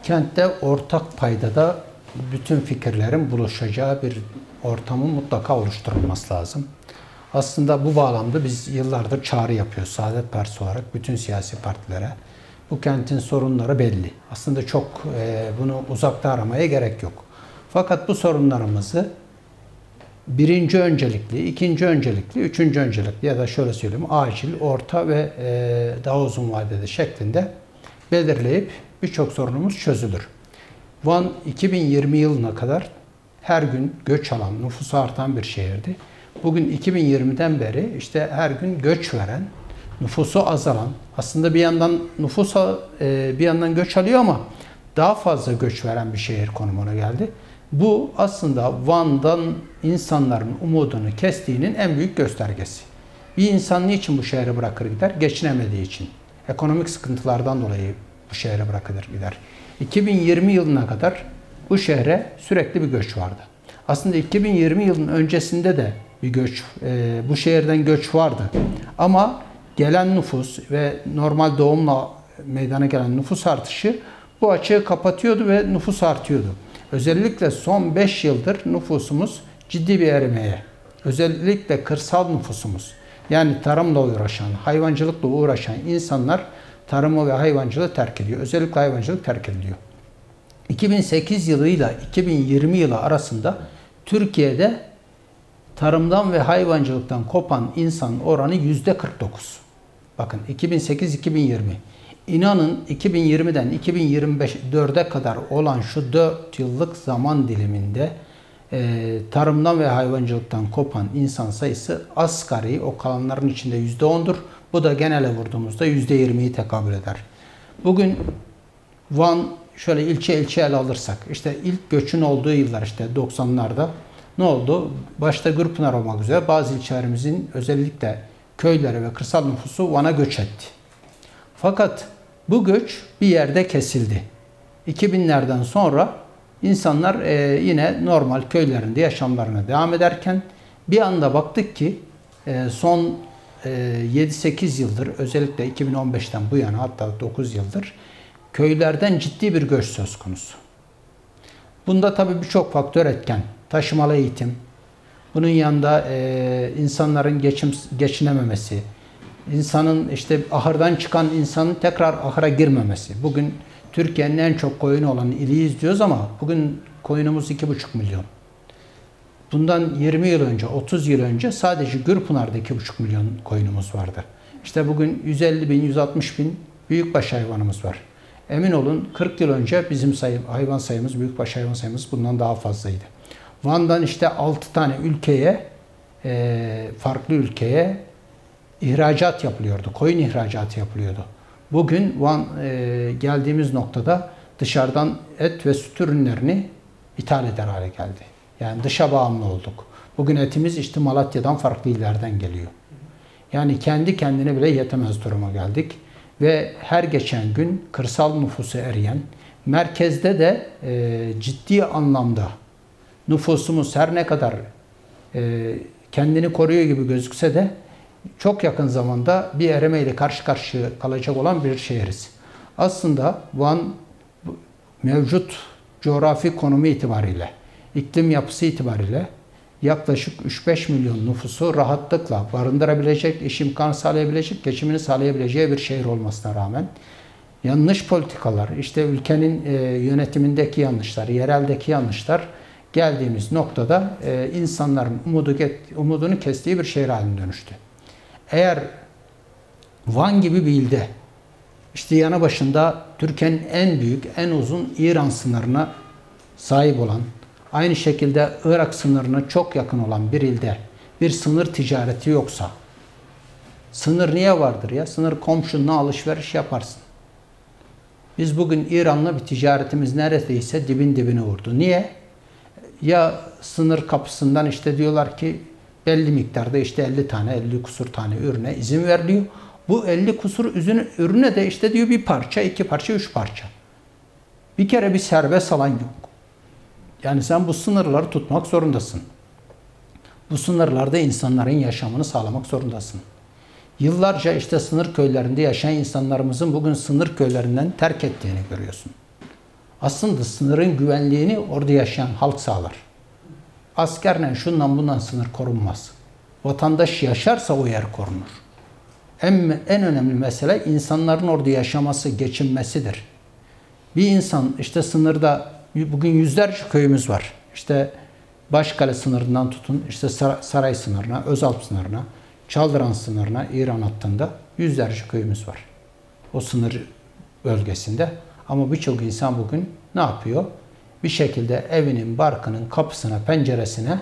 Kentte ortak paydada bütün fikirlerin buluşacağı bir ortamın mutlaka oluşturulması lazım. Aslında bu bağlamda biz yıllardır çağrı yapıyoruz Saadet Partisi olarak bütün siyasi partilere. Bu kentin sorunları belli. Aslında çok bunu uzakta aramaya gerek yok. Fakat bu sorunlarımızı birinci öncelikli, ikinci öncelikli, üçüncü öncelikli ya da şöyle söyleyeyim acil, orta ve daha uzun vadede şeklinde belirleyip birçok sorunumuz çözülür. Van 2020 yılına kadar her gün göç alan, nüfusu artan bir şehirdi. Bugün 2020'den beri işte her gün göç veren, nüfusu azalan, aslında bir yandan bir yandan göç alıyor ama daha fazla göç veren bir şehir konumuna geldi. Bu aslında Van'dan insanların umudunu kestiğinin en büyük göstergesi. Bir insan niçin bu şehri bırakır gider? Geçinemediği için. Ekonomik sıkıntılardan dolayı bu şehre bırakır gider. 2020 yılına kadar bu şehre sürekli bir göç vardı. Aslında 2020 yılının öncesinde de bir göç, bu şehirden göç vardı. Ama gelen nüfus ve normal doğumla meydana gelen nüfus artışı bu açığı kapatıyordu ve nüfus artıyordu. Özellikle son 5 yıldır nüfusumuz ciddi bir erimeye, özellikle kırsal nüfusumuz, yani tarımla uğraşan, hayvancılıkla uğraşan insanlar tarımı ve hayvancılığı terk ediyor. Özellikle hayvancılık terk ediliyor. 2008 yılıyla 2020 yılı arasında Türkiye'de tarımdan ve hayvancılıktan kopan insan oranı %49. Bakın 2008-2020. İnanın 2020'den 2024'e kadar olan şu 4 yıllık zaman diliminde tarımdan ve hayvancılıktan kopan insan sayısı asgari o kalanların içinde %10'dur. Bu da genele vurduğumuzda %20'yi tekabül eder. Bugün Van şöyle ilçe ilçe ele alırsak işte ilk göçün olduğu yıllar işte 90'larda ne oldu? Başta Gürpınar olmak üzere bazı ilçelerimizin özellikle köyleri ve kırsal nüfusu Van'a göç etti. Fakat bu göç bir yerde kesildi. 2000'lerden sonra insanlar yine normal köylerinde yaşamlarına devam ederken bir anda baktık ki son 7-8 yıldır özellikle 2015'ten bu yana hatta 9 yıldır köylerden ciddi bir göç söz konusu. Bunda tabii birçok faktör etken. Taşımalı eğitim, bunun yanında insanların geçinememesi, insanın işte ahırdan çıkan insanın tekrar ahıra girmemesi. Bugün Türkiye'nin en çok koyunu olan iliyiz diyoruz ama bugün koyunumuz 2,5 milyon. Bundan 20 yıl önce, 30 yıl önce sadece Gürpınar'da 2,5 milyon koyunumuz vardı. İşte bugün 150 bin, 160 bin büyükbaş hayvanımız var. Emin olun 40 yıl önce bizim hayvan sayımız, büyükbaş hayvan sayımız bundan daha fazlaydı. Van'dan işte 6 tane ülkeye, farklı ülkeye ihracat yapılıyordu. Koyun ihracatı yapılıyordu. Bugün Van geldiğimiz noktada dışarıdan et ve süt ürünlerini ithal eder hale geldi. Yani dışa bağımlı olduk. Bugün etimiz işte Malatya'dan farklı illerden geliyor. Yani kendi kendine bile yetemez duruma geldik. Ve her geçen gün kırsal nüfusu eriyen, merkezde de ciddi anlamda nüfusumuz her ne kadar kendini koruyor gibi gözükse de çok yakın zamanda bir erimeyle karşı karşıya kalacak olan bir şehiriz. Aslında Van mevcut coğrafi konumu itibariyle, iklim yapısı itibariyle yaklaşık 3-5 milyon nüfusu rahatlıkla barındırabilecek, iş imkanı sağlayabilecek, geçimini sağlayabileceği bir şehir olmasına rağmen yanlış politikalar, işte ülkenin yönetimindeki yanlışlar, yereldeki yanlışlar geldiğimiz noktada insanların umudunu kestiği bir şehir haline dönüştü. Eğer Van gibi bir ilde işte yanı başında Türkiye'nin en büyük, en uzun İran sınırına sahip olan, aynı şekilde Irak sınırına çok yakın olan bir ilde bir sınır ticareti yoksa, sınır niye vardır ya? Sınır komşunla alışveriş yaparsın. Biz bugün İran'la bir ticaretimiz neredeyse dibin dibine vurdu. Niye? Ya sınır kapısından işte diyorlar ki belli miktarda işte 50 tane, 50 kusur tane ürüne izin veriliyor. Bu 50 kusur ürüne de işte diyor bir parça, 2 parça, 3 parça. Bir kere bir serbest alan yok. Yani sen bu sınırları tutmak zorundasın. Bu sınırlarda insanların yaşamını sağlamak zorundasın. Yıllarca işte sınır köylerinde yaşayan insanlarımızın bugün sınır köylerinden terk ettiğini görüyorsun. Aslında sınırın güvenliğini orada yaşayan halk sağlar. Askerle şundan bundan sınır korunmaz. Vatandaş yaşarsa o yer korunur. En önemli mesele insanların orada yaşaması, geçinmesidir. Bir insan işte sınırda bugün yüzlerce köyümüz var. İşte Başkale sınırından tutun işte Saray sınırına, Özalp sınırına, Çaldıran sınırına, İran hattında yüzlerce köyümüz var. O sınır bölgesinde. Ama birçok insan bugün ne yapıyor? Bir şekilde evinin, barkının kapısına, penceresine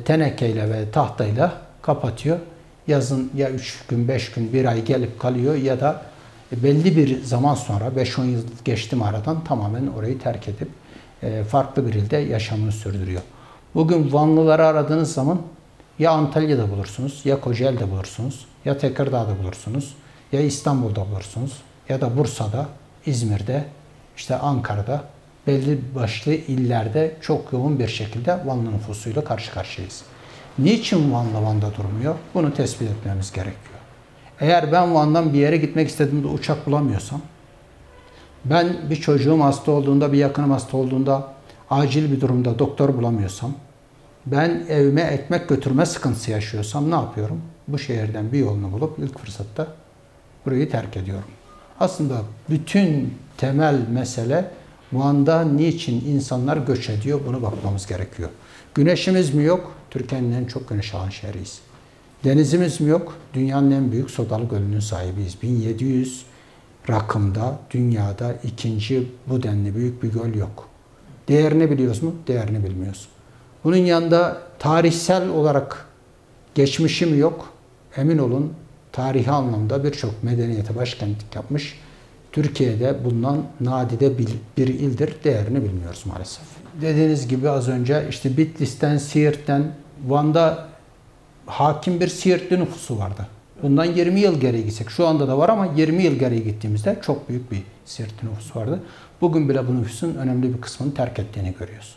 tenekeyle ve tahtayla kapatıyor. Yazın ya 3 gün, 5 gün, 1 ay gelip kalıyor ya da belli bir zaman sonra 5-10 yıl geçtim aradan tamamen orayı terk edip farklı bir ilde yaşamını sürdürüyor. Bugün Vanlıları aradığınız zaman ya Antalya'da bulursunuz, ya Kocaeli'de bulursunuz, ya Tekirdağ'da bulursunuz, ya İstanbul'da bulursunuz, ya da Bursa'da, İzmir'de, işte Ankara'da, belli başlı illerde çok yoğun bir şekilde Vanlı nüfusuyla karşı karşıyayız. Niçin Van'da durmuyor? Bunu tespit etmemiz gerekiyor. Eğer ben Van'dan bir yere gitmek istediğimde uçak bulamıyorsam, ben bir çocuğum hasta olduğunda, bir yakınım hasta olduğunda, acil bir durumda doktor bulamıyorsam, ben evime ekmek götürme sıkıntısı yaşıyorsam ne yapıyorum? Bu şehirden bir yolunu bulup ilk fırsatta burayı terk ediyorum. Aslında bütün temel mesele Van'da niçin insanlar göç ediyor? Bunu bakmamız gerekiyor. Güneşimiz mi yok? Türkiye'nin en çok güneş alan şehriyiz. Denizimiz mi yok? Dünyanın en büyük sodalı gölünün sahibiyiz. 1700 rakımda dünyada ikinci bu denli büyük bir göl yok. Değerini biliyoruz mu? Değerini bilmiyoruz. Bunun yanında tarihsel olarak geçmişi mi yok? Emin olun tarihi anlamda birçok medeniyete başkentlik yapmış. Türkiye'de bundan nadide bir ildir. Değerini bilmiyoruz maalesef. Dediğiniz gibi az önce işte Bitlis'ten, Siirt'ten, Van'da hakim bir Siirtli nüfusu vardı. Bundan 20 yıl geriye gitsek, şu anda da var ama 20 yıl geriye gittiğimizde çok büyük bir Siirtli nüfusu vardı. Bugün bile bu nüfusun önemli bir kısmını terk ettiğini görüyoruz.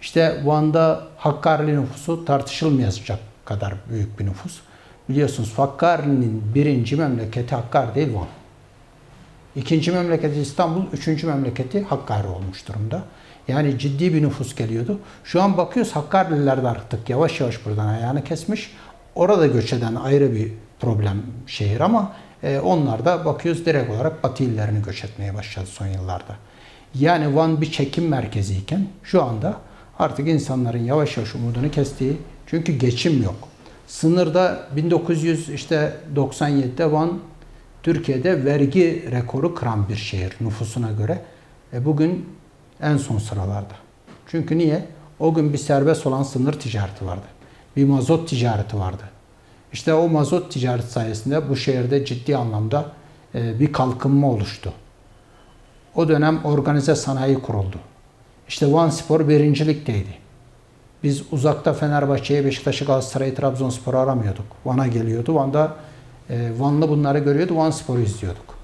İşte Van'da Hakkari nüfusu tartışılmayacak kadar büyük bir nüfus. Biliyorsunuz Hakkari'nin birinci memleketi Hakkari değil Van. İkinci memleketi İstanbul, üçüncü memleketi Hakkari olmuş durumda. Yani ciddi bir nüfus geliyordu. Şu an bakıyoruz Hakkarililer de artık yavaş yavaş buradan ayağını kesmiş. Orada göç eden ayrı bir problem şehir ama onlar da bakıyoruz direkt olarak batı illerini göç etmeye başladı son yıllarda. Yani Van bir çekim merkeziyken şu anda artık insanların yavaş yavaş umudunu kestiği, çünkü geçim yok. Sınırda 1997'de Van Türkiye'de vergi rekoru kıran bir şehir nüfusuna göre. Bugün en son sıralarda. Çünkü niye? O gün bir serbest olan sınır ticareti vardı. Bir mazot ticareti vardı. İşte o mazot ticareti sayesinde bu şehirde ciddi anlamda bir kalkınma oluştu. O dönem organize sanayi kuruldu. İşte Van Spor birincilikteydi. Biz uzakta Fenerbahçe'yi, Beşiktaş'ı, Galatasaray'ı, Trabzonspor'u aramıyorduk. Van'a geliyordu. Vanlı bunları görüyordu. Van Spor'u izliyorduk.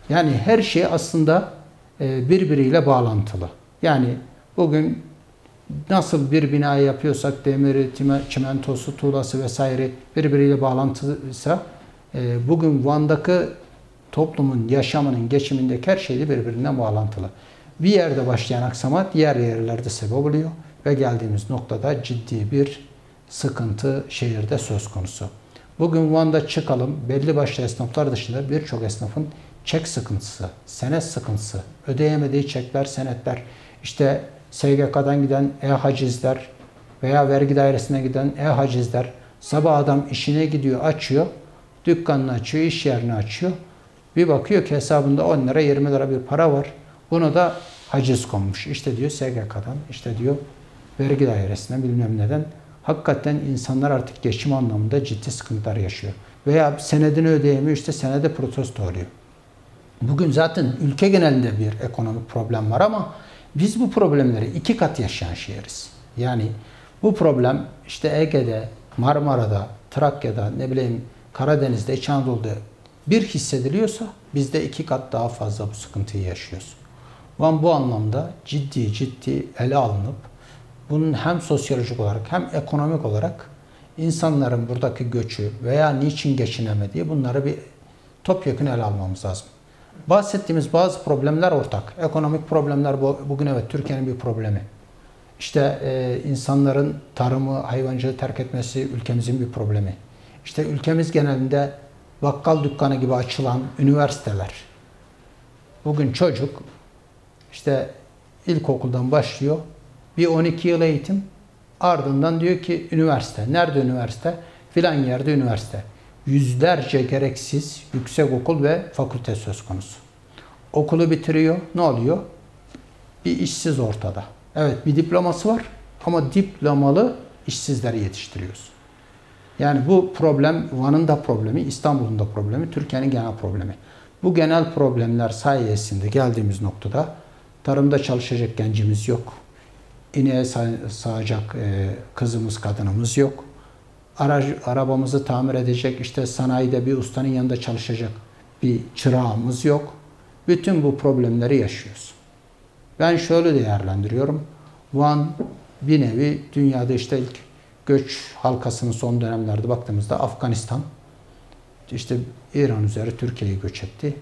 Yani her şey aslında birbiriyle bağlantılı. Yani bugün nasıl bir bina yapıyorsak demiri, çimentosu, tuğlası vesaire birbiriyle bağlantılıysa bugün Van'daki toplumun yaşamının, geçimindeki her şey de birbirinden bağlantılı. Bir yerde başlayan aksama diğer yerlerde sebep oluyor ve geldiğimiz noktada ciddi bir sıkıntı şehirde söz konusu. Bugün Van'da çıkalım, belli başlı esnaflar dışında birçok esnafın çek sıkıntısı, senet sıkıntısı, ödeyemediği çekler, senetler, işte SGK'dan giden e-hacizler veya vergi dairesine giden e-hacizler, sabah adam işine gidiyor, açıyor, dükkanını açıyor, iş yerini açıyor. Bir bakıyor ki hesabında 10 lira, 20 lira bir para var. Buna da haciz konmuş. İşte diyor SGK'dan, işte diyor vergi dairesine bilmem neden. Hakikaten insanlar artık geçim anlamında ciddi sıkıntılar yaşıyor. Veya senedini ödeyemiyor, işte senede protesto oluyor. Bugün zaten ülke genelinde bir ekonomik problem var ama biz bu problemleri 2 kat yaşayan şehiriz. Yani bu problem işte Ege'de, Marmara'da, Trakya'da, ne bileyim Karadeniz'de, İç Anadolu'da bir hissediliyorsa biz de 2 kat daha fazla bu sıkıntıyı yaşıyoruz. Van bu anlamda ciddi ele alınıp bunun hem sosyolojik olarak hem ekonomik olarak insanların buradaki göçü veya niçin geçinemediği bunları bir topyekun ele almamız lazım. Bahsettiğimiz bazı problemler ortak. Ekonomik problemler bugün evet Türkiye'nin bir problemi. İşte insanların tarımı, hayvancılığı terk etmesi ülkemizin bir problemi. İşte ülkemiz genelinde bakkal dükkanı gibi açılan üniversiteler. Bugün çocuk işte ilkokuldan başlıyor. Bir 12 yıl eğitim. Ardından diyor ki üniversite. Nerede üniversite? Filan yerde üniversite. Yüzlerce gereksiz yüksek okul ve fakülte söz konusu. Okulu bitiriyor. Ne oluyor? Bir işsiz ortada. Evet bir diploması var ama diplomalı işsizleri yetiştiriyoruz. Yani bu problem Van'ın da problemi, İstanbul'un da problemi, Türkiye'nin genel problemi. Bu genel problemler sayesinde geldiğimiz noktada tarımda çalışacak gencimiz yok. İneğe sağacak kızımız, kadınımız yok. Arabamızı tamir edecek, işte sanayide bir ustanın yanında çalışacak bir çırağımız yok. Bütün bu problemleri yaşıyoruz. Ben şöyle değerlendiriyorum. Van bir nevi dünyada işte ilk göç halkasının son dönemlerde baktığımızda Afganistan, işte İran üzeri Türkiye'yi göç etti.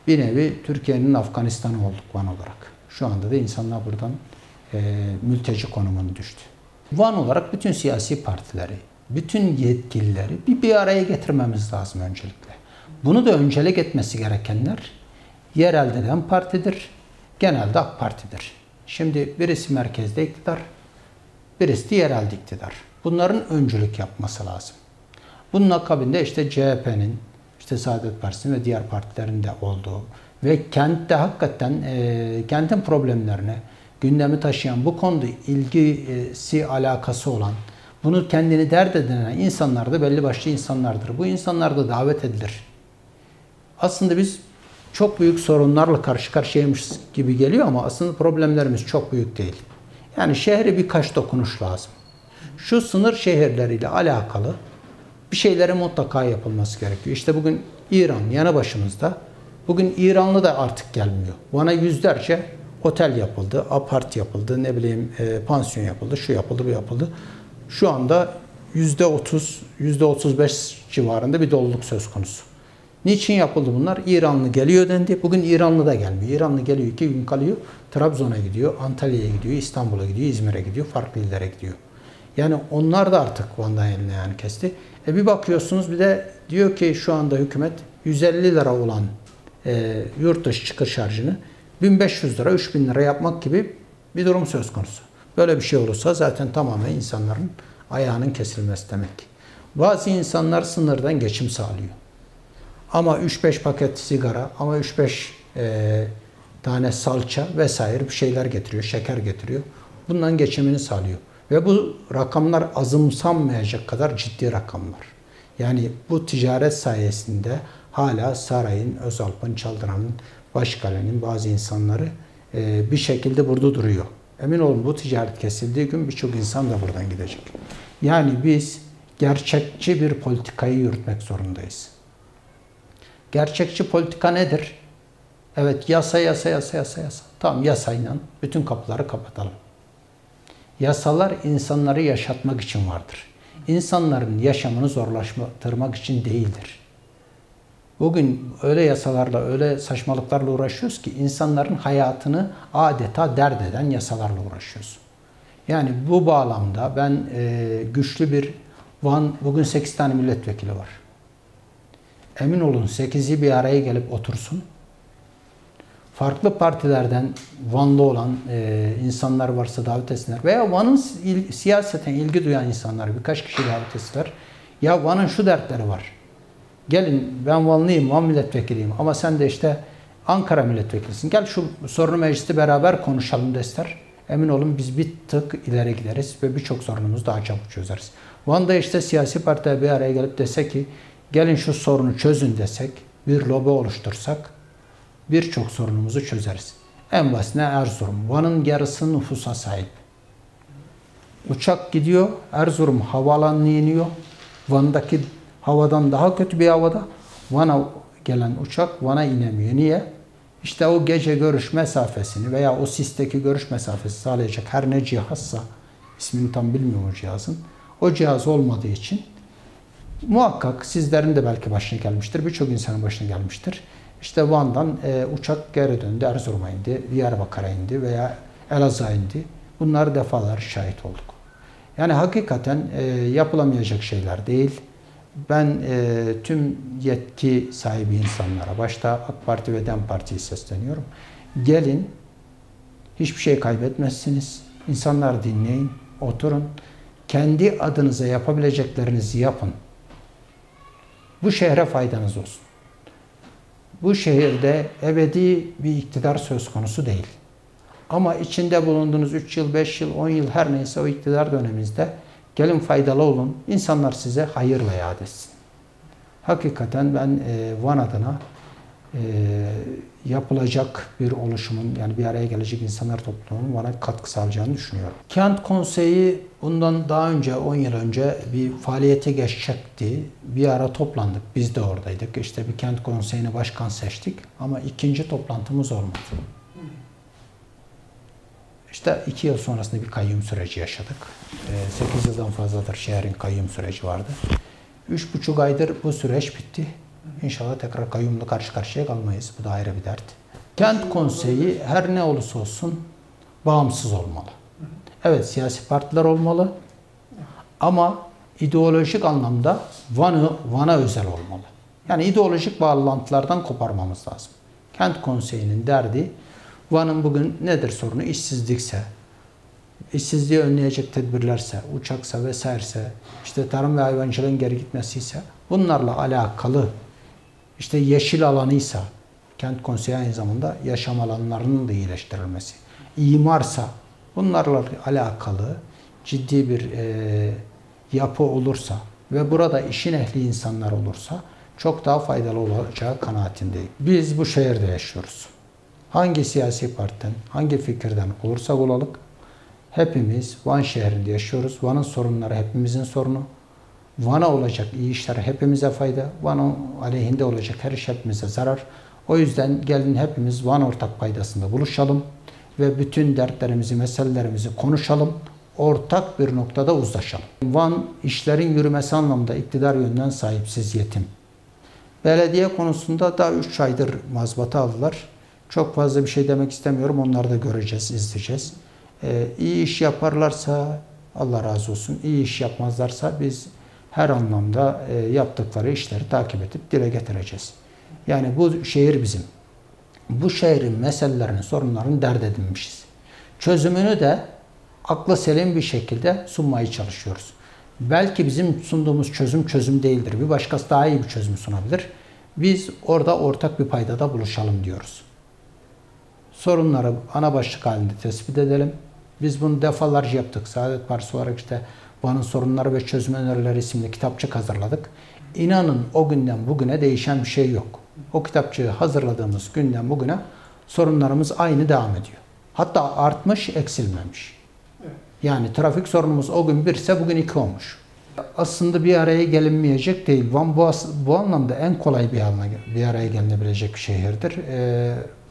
Bir nevi Türkiye'nin Afganistan'ı olduk Van olarak. Şu anda da insanlar buradan mülteci konumuna düştü. Van olarak bütün siyasi partileri, bütün yetkilileri bir araya getirmemiz lazım öncelikle. Bunu da öncelik etmesi gerekenler yerelde DEM Parti'dir, genelde AK Parti'dir. Şimdi birisi merkezde iktidar, birisi de yerelde iktidar. Bunların öncülük yapması lazım. Bunun akabinde işte CHP'nin, işte Saadet Partisi'nin ve diğer partilerin de olduğu ve kentte hakikaten kentin problemlerine gündemi taşıyan, bu konuda ilgisi, alakası olan, bunu kendini dert edinen insanlar da belli başlı insanlardır. Bu insanlar da davet edilir. Aslında biz çok büyük sorunlarla karşı karşıyaymışız gibi geliyor ama aslında problemlerimiz çok büyük değil. Yani şehre birkaç dokunuş lazım. Şu sınır şehirleriyle alakalı bir şeylerin mutlaka yapılması gerekiyor. İşte bugün İran yanı başımızda. Bugün İranlı da artık gelmiyor. Bana yüzlerce otel yapıldı, apart yapıldı, ne bileyim pansiyon yapıldı, şu yapıldı, bu yapıldı. Şu anda %30, %35 civarında bir doluluk söz konusu. Niçin yapıldı bunlar? İranlı geliyor dendi. Bugün İranlı da gelmiyor. İranlı geliyor, 2 gün kalıyor. Trabzon'a gidiyor, Antalya'ya gidiyor, İstanbul'a gidiyor, İzmir'e gidiyor, farklı illere gidiyor. Yani onlar da artık Van'dan eline yani kesti. Bir bakıyorsunuz bir de diyor ki şu anda hükümet 150 lira olan yurt dışı çıkış harcını 1500 lira, 3000 lira yapmak gibi bir durum söz konusu. Böyle bir şey olursa zaten tamamen insanların ayağının kesilmesi demek. Bazı insanlar sınırdan geçim sağlıyor. Ama 3-5 paket sigara, ama 3-5 tane salça vesaire bir şeyler getiriyor, şeker getiriyor. Bundan geçimini sağlıyor. Ve bu rakamlar azımsanmayacak kadar ciddi rakamlar. Yani bu ticaret sayesinde hala Saray'ın, Özalp'ın, Çaldıran'ın, Başkale'nin bazı insanları bir şekilde burada duruyor. Emin olun bu ticaret kesildiği gün birçok insan da buradan gidecek. Yani biz gerçekçi bir politikayı yürütmek zorundayız. Gerçekçi politika nedir? Evet yasa. Tamam yasayla bütün kapıları kapatalım. Yasalar insanları yaşatmak için vardır. İnsanların yaşamını zorlaştırmak için değildir. Bugün öyle yasalarla, öyle saçmalıklarla uğraşıyoruz ki insanların hayatını adeta dert eden yasalarla uğraşıyoruz. Yani bu bağlamda ben güçlü bir Van, bugün 8 tane milletvekili var. Emin olun 8'i bir araya gelip otursun. Farklı partilerden Vanlı olan insanlar varsa davet etsinler. Veya Van'ın siyaseten ilgi duyan insanlar birkaç kişi davet etsinler. Ya Van'ın şu dertleri var. Gelin ben Vanlıyım, Van milletvekiliyim ama sen de işte Ankara milletvekilisin. Gel şu sorunu mecliste beraber konuşalım deseler. Emin olun biz bir tık ileri gideriz ve birçok sorunumuzu daha çabuk çözeriz. Van'da işte siyasi partiler bir araya gelip dese ki gelin şu sorunu çözün desek, bir lobi oluştursak birçok sorunumuzu çözeriz. En basitine Erzurum. Van'ın yarısı nüfusa sahip. Uçak gidiyor, Erzurum havaalanına iniyor. Van'daki havadan daha kötü bir havada. Van'a gelen uçak Van'a inemiyor. Niye? İşte o gece görüş mesafesini veya o sisteki görüş mesafesi sağlayacak her ne cihazsa, ismini tam bilmiyorum o cihazın, o cihaz olmadığı için muhakkak sizlerin de belki başına gelmiştir, birçok insanın başına gelmiştir. İşte Van'dan uçak geri döndü, Erzurum'a indi, Diyarbakır'a indi veya Elazığ'a indi. Bunları defalarca şahit olduk. Yani hakikaten yapılamayacak şeyler değil. Ben tüm yetki sahibi insanlara, başta AK Parti ve DEM Parti'ye sesleniyorum. Gelin, hiçbir şey kaybetmezsiniz. İnsanları dinleyin, oturun. Kendi adınıza yapabileceklerinizi yapın. Bu şehre faydanız olsun. Bu şehirde ebedi bir iktidar söz konusu değil. Ama içinde bulunduğunuz 3 yıl, 5 yıl, 10 yıl her neyse o iktidar döneminizde gelin faydalı olun. İnsanlar size hayırla yad etsin. Hakikaten ben Van adına yapılacak bir oluşumun, yani bir araya gelecek insanlar toplumunun bana katkı sağlayacağını düşünüyorum. Kent Konseyi bundan daha önce, 10 yıl önce bir faaliyete geçecekti. Bir ara toplandık, biz de oradaydık. İşte bir Kent Konseyi'ne başkan seçtik ama ikinci toplantımız olmadı. İşte 2 yıl sonrasında bir kayyum süreci yaşadık. 8 yıldan fazladır şehrin kayyum süreci vardı. 3,5 aydır bu süreç bitti. İnşallah tekrar kayyumla karşı karşıya kalmayız. Bu da ayrı bir dert. Kent Konseyi her ne olursa olsun bağımsız olmalı. Evet, siyasi partiler olmalı ama ideolojik anlamda Van'a özel olmalı. Yani ideolojik bağlantılardan koparmamız lazım. Kent Konseyi'nin derdi Van'ın bugün nedir sorunu? İşsizlikse, işsizliği önleyecek tedbirlerse, uçaksa vesairese, işte tarım ve hayvancılığın geri gitmesiyse, bunlarla alakalı, işte yeşil alanıysa, Kent Konseyi aynı zamanda yaşam alanlarının da iyileştirilmesi, imarsa, bunlarla alakalı ciddi bir yapı olursa ve burada işin ehli insanlar olursa çok daha faydalı olacağı kanaatindeyim. Biz bu şehirde yaşıyoruz. Hangi siyasi partiden, hangi fikirden olursak olalım, hepimiz Van şehrinde yaşıyoruz. Van'ın sorunları hepimizin sorunu. Van'a olacak iyi işler hepimize fayda. Van'ın aleyhinde olacak her iş hepimize zarar. O yüzden gelin hepimiz Van ortak paydasında buluşalım ve bütün dertlerimizi, meselelerimizi konuşalım. Ortak bir noktada uzlaşalım. Van işlerin yürümesi anlamında iktidar yönünden sahipsiz, yetim. Belediye konusunda da 3 aydır mazbata aldılar. Çok fazla bir şey demek istemiyorum. Onları da göreceğiz, izleyeceğiz. İyi iş yaparlarsa Allah razı olsun. İyi iş yapmazlarsa biz her anlamda yaptıkları işleri takip edip dile getireceğiz. Yani bu şehir bizim. Bu şehrin meselelerini, sorunlarını dert edinmişiz. Çözümünü de akla selim bir şekilde sunmaya çalışıyoruz. Belki bizim sunduğumuz çözüm değildir. Bir başkası daha iyi bir çözüm sunabilir. Biz orada ortak bir paydada buluşalım diyoruz. Sorunları ana başlık halinde tespit edelim. Biz bunu defalarca yaptık. Saadet Partisi olarak işte Van'ın Sorunları ve Çözüm Önerileri isimli kitapçık hazırladık. İnanın o günden bugüne değişen bir şey yok. O kitapçığı hazırladığımız günden bugüne sorunlarımız aynı devam ediyor. Hatta artmış, eksilmemiş. Yani trafik sorunumuz o gün 1 ise bugün 2 olmuş. Aslında bir araya gelinmeyecek değil. Van bu anlamda en kolay bir araya gelinebilecek bir şehirdir.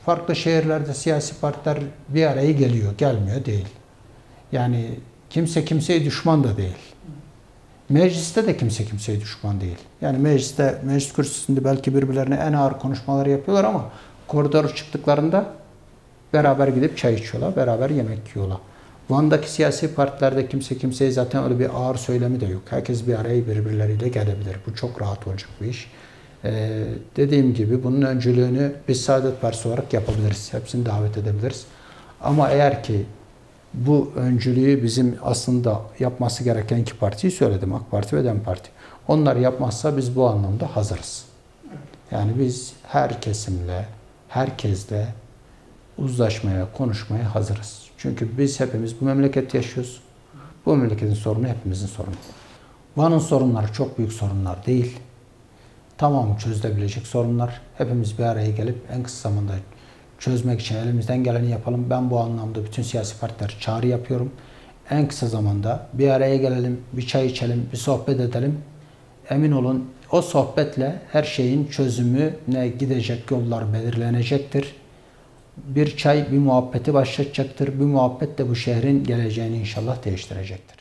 Farklı şehirlerde siyasi partiler bir araya geliyor, gelmiyor değil. Yani kimse kimseye düşman da değil. Mecliste de kimse kimseye düşman değil. Yani meclis kürsüsünde belki birbirlerine en ağır konuşmaları yapıyorlar ama koridora çıktıklarında beraber gidip çay içiyorlar, beraber yemek yiyorlar. Van'daki siyasi partilerde kimse kimseye zaten öyle bir ağır söylemi de yok. Herkes bir araya birbirleriyle gelebilir. Bu çok rahat olacak bir iş. Dediğim gibi bunun öncülüğünü biz Saadet Partisi olarak yapabiliriz. Hepsini davet edebiliriz. Ama eğer ki bu öncülüğü bizim aslında yapması gereken iki partiyi söyledim. AK Parti ve DEM Parti. Onlar yapmazsa biz bu anlamda hazırız. Yani biz her kesimle, herkesle uzlaşmaya, konuşmaya hazırız. Çünkü biz hepimiz bu memlekette yaşıyoruz. Bu memleketin sorunu hepimizin sorunu. Van'ın sorunları çok büyük sorunlar değil. Tamamı çözülebilecek sorunlar. Hepimiz bir araya gelip en kısa zamanda çözmek için elimizden geleni yapalım. Ben bu anlamda bütün siyasi partiler çağrı yapıyorum. En kısa zamanda bir araya gelelim, bir çay içelim, bir sohbet edelim. Emin olun o sohbetle her şeyin çözümüne gidecek yollar belirlenecektir. Bir çay bir muhabbeti başlatacaktır. Bir muhabbet de bu şehrin geleceğini inşallah değiştirecektir.